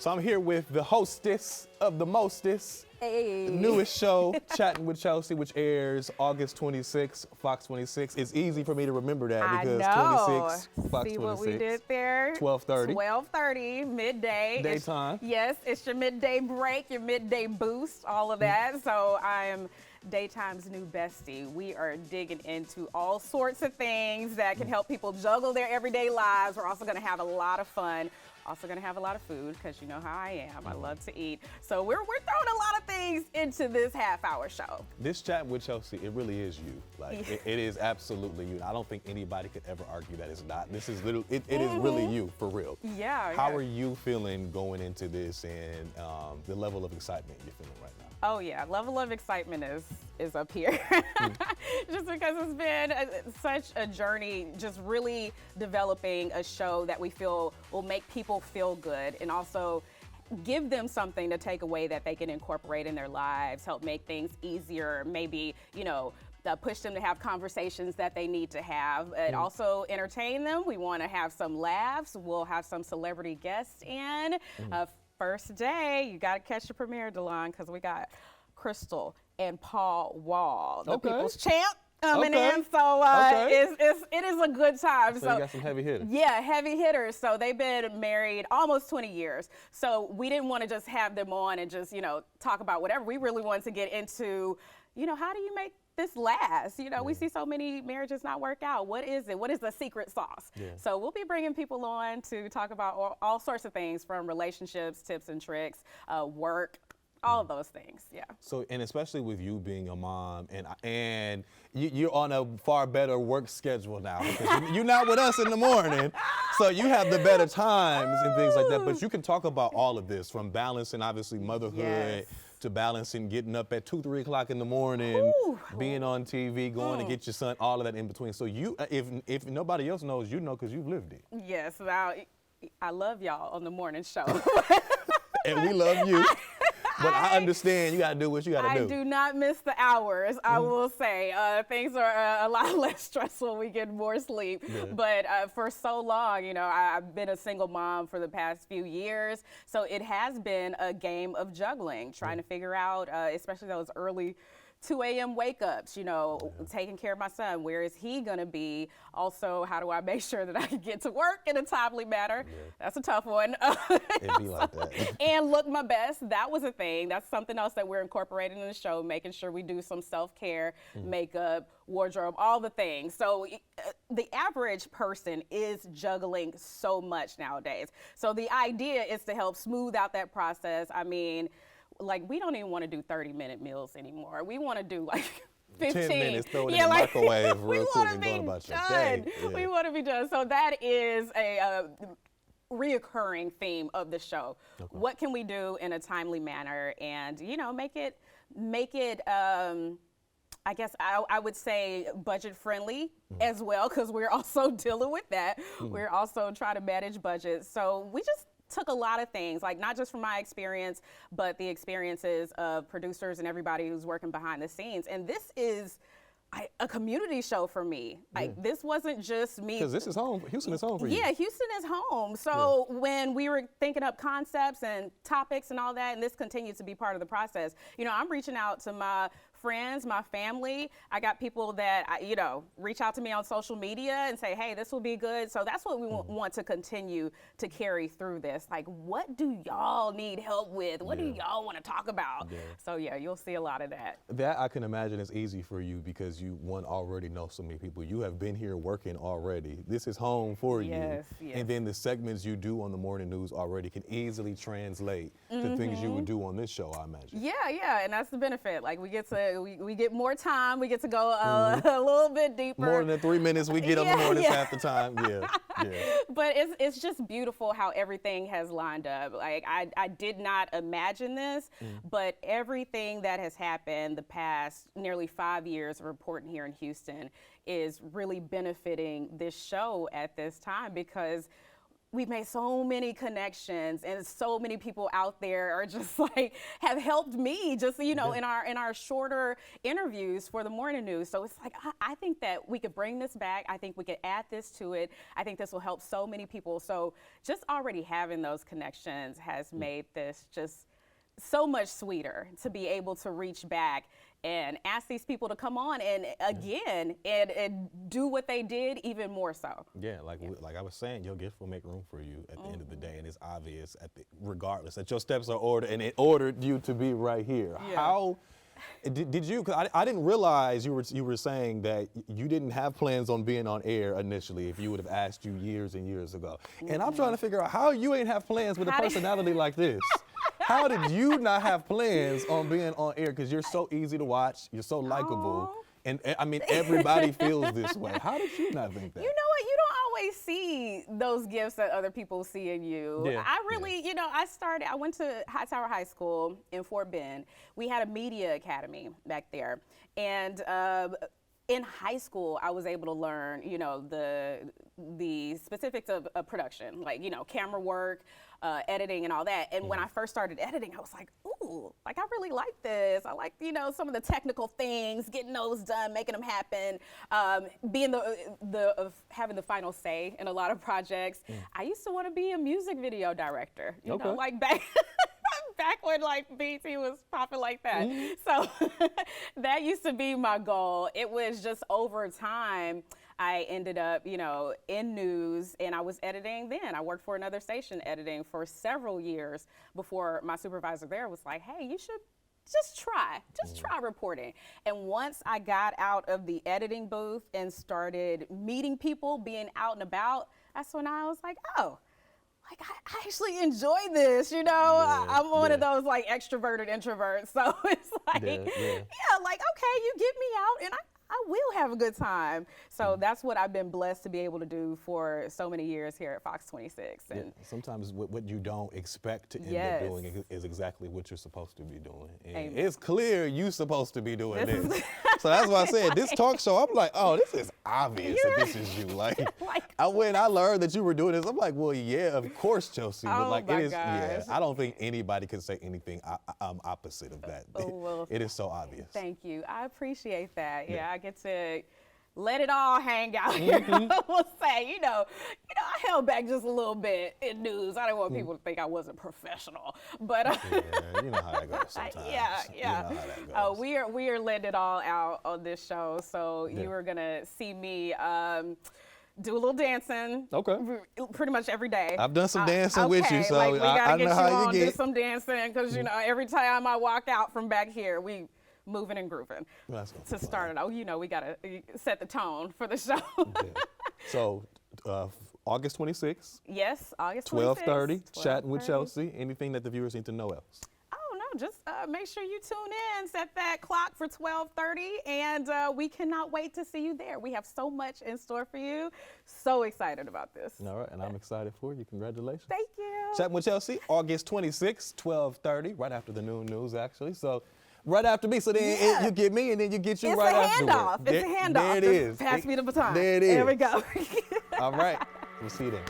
So I'm here with the hostess of the mostest, Hey. the newest show, Chattin With Chelsea, which airs August 26, Fox 26. It's easy for me to remember that because I know. 26, Fox 26. See what we did there? 12:30. 12:30, midday. Daytime. Yes, it's your midday break, your midday boost, all of that. So I am Daytime's new bestie. We are digging into all sorts of things that can help people juggle their everyday lives. We're also going to have a lot of fun. Also going to have a lot of food because you know how I am. I love to eat. So we're throwing a lot of things into this half-hour show. This Chat with Chelsea, it really is you. Like it is absolutely you. I don't think anybody could ever argue that it's not. This is literally, it is really you for real. Yeah. How are you feeling going into this and the level of excitement you're feeling right now? Oh yeah, level of excitement is up here. Just because it's been such a journey, just really developing a show that we feel will make people feel good and also give them something to take away that they can incorporate in their lives, help make things easier, maybe, push them to have conversations that they need to have, and also entertain them. We want to have some laughs. We'll have some celebrity guests in. First day, you got to catch the premiere, DaLaun, because we got Crystal and Paul Wall, the People's Champ, coming in. So it is a good time. So you got some heavy hitters. Yeah, heavy hitters. So they've been married almost 20 years. So we didn't want to just have them on and just, talk about whatever. We really wanted to get into, how do you make this last? We see so many marriages not work out. What is it? What is the secret sauce? Yeah. So we'll be bringing people on to talk about all sorts of things, from relationships, tips and tricks, work, all of those things. Yeah. So, and especially with you being a mom and you're on a far better work schedule now because you're not with us in the morning. So you have the better times and things like that. But you can talk about all of this, from balancing obviously motherhood to balancing getting up at 2, 3 o'clock in the morning, being on TV, going to get your son, all of that in between. So you, if nobody else knows, you know because you've lived it. Yes, well, I love y'all on the morning show. And we love you. But I understand you got to do what you got to do. I do not miss the hours, I will say. Things are a lot less stressful. We get more sleep. Yeah. But for so long, I've been a single mom for the past few years. So it has been a game of juggling, trying to figure out, especially those early 2 a.m. wake-ups, taking care of my son. Where is he going to be? Also, how do I make sure that I can get to work in a timely manner? Yeah. That's a tough one. It'd be like that. And look my best. That was a thing. That's something else that we're incorporating in the show, making sure we do some self-care, makeup, wardrobe, all the things. So the average person is juggling so much nowadays. So the idea is to help smooth out that process. I mean, we don't even want to do 30-minute meals anymore. We want to do 15 10 minutes, throw it in the microwave real quick and go about your day. Yeah. We want to be done. So that is a reoccurring theme of the show. Okay. What can we do in a timely manner and, make it I guess I would say budget friendly as well, because we're also dealing with that. We're also trying to manage budgets. So we just took a lot of things, not just from my experience, but the experiences of producers and everybody who's working behind the scenes. And this is a community show for me. This wasn't just me. Because this is home. Houston is home for you. Yeah, Houston is home. So when we were thinking up concepts and topics and all that, and this continues to be part of the process, I'm reaching out to my friends, my family. I got people that, reach out to me on social media and say, hey, this will be good. So that's what we want to continue to carry through this. What do y'all need help with? What do y'all want to talk about? Yeah. So you'll see a lot of that. That I can imagine is easy for you because you, already know so many people. You have been here working already. This is home for you. Yes. And then the segments you do on the morning news already can easily translate to things you would do on this show, I imagine. Yeah, and that's the benefit. We get more time. We get to go a little bit deeper. More than the 3 minutes we get on the mornings half the time. Yeah. But it's just beautiful how everything has lined up. I did not imagine this, but everything that has happened the past nearly 5 years of reporting here in Houston is really benefiting this show at this time, because we've made so many connections, and so many people out there are just like have helped me just, in our shorter interviews for the morning news. So it's like, I think that we could bring this back. I think we could add this to it. I think this will help so many people. So just already having those connections has made this just so much sweeter to be able to reach back and ask these people to come on and again and do what they did even more so. Yeah, like I was saying, your gift will make room for you at the end of the day, and it's obvious regardless that your steps are ordered, and it ordered you to be right here. Yeah. How did you? Cause I didn't realize you were saying that you didn't have plans on being on air initially. If you would have asked you years and years ago, and I'm trying to figure out how you ain't have plans with a personality like this. How did you not have plans on being on air? Because you're so easy to watch, you're so likable, and I mean everybody feels this way. How did you not think that? You know what? You don't always see those gifts that other people see in you. Yeah, I really, I went to Hightower High School in Fort Bend. We had a media academy back there, and in high school, I was able to learn, the specifics of production, like, camera work, editing and all that. And when I first started editing, I was like, ooh, like I really like this. I like, some of the technical things, getting those done, making them happen, being having the final say in a lot of projects. I used to want to be a music video director, like back when like BT was popping like that. So that used to be my goal. It was just over time, I ended up, in news, and I was editing then. I worked for another station editing for several years before my supervisor there was like, hey, you should just try reporting. And once I got out of the editing booth and started meeting people, being out and about, that's when I was like, oh, like I actually enjoy this, I'm one of those like extroverted introverts. So it's like, like, okay, you get me out and I will have a good time. So that's what I've been blessed to be able to do for so many years here at Fox 26. And sometimes what you don't expect to end up doing is exactly what you're supposed to be doing. And it's clear you're supposed to be doing this. So that's why I said this talk show, I'm like, oh, this is obvious that this is you. Like, when I learned that you were doing this, I'm like, well, yeah, of course, Chelsea. But like, it is, I don't think anybody can say anything opposite of that. Well, it is so obvious. Thank you. I appreciate that. Yeah, I get to let it all hang out here. We'll say, I held back just a little bit in news. I didn't want people to think I wasn't professional, but you know how that goes sometimes. Yeah. You know how that goes. We are letting it all out on this show, so you are gonna see me do a little dancing. Okay. Pretty much every day. I've done some dancing with you, so we gotta I get know you how on, you get. do some dancing, because every time I walk out from back here, we moving and grooving to start it out. We gotta set the tone for the show. So August 26th. Yes, August 26th. 12:30. Chatting with Chelsea. Anything that the viewers need to know else? Oh no, just make sure you tune in. Set that clock for 12:30, and we cannot wait to see you there. We have so much in store for you. So excited about this. All right, and I'm excited for you. Congratulations. Thank you. Chatting with Chelsea, August 26th, 12:30, right after the noon news, actually. So. Right after me, so then you get me, and then you get you right after. It's a handoff. There it is. Pass me the baton. There it is. There we go. All right. We'll see you then.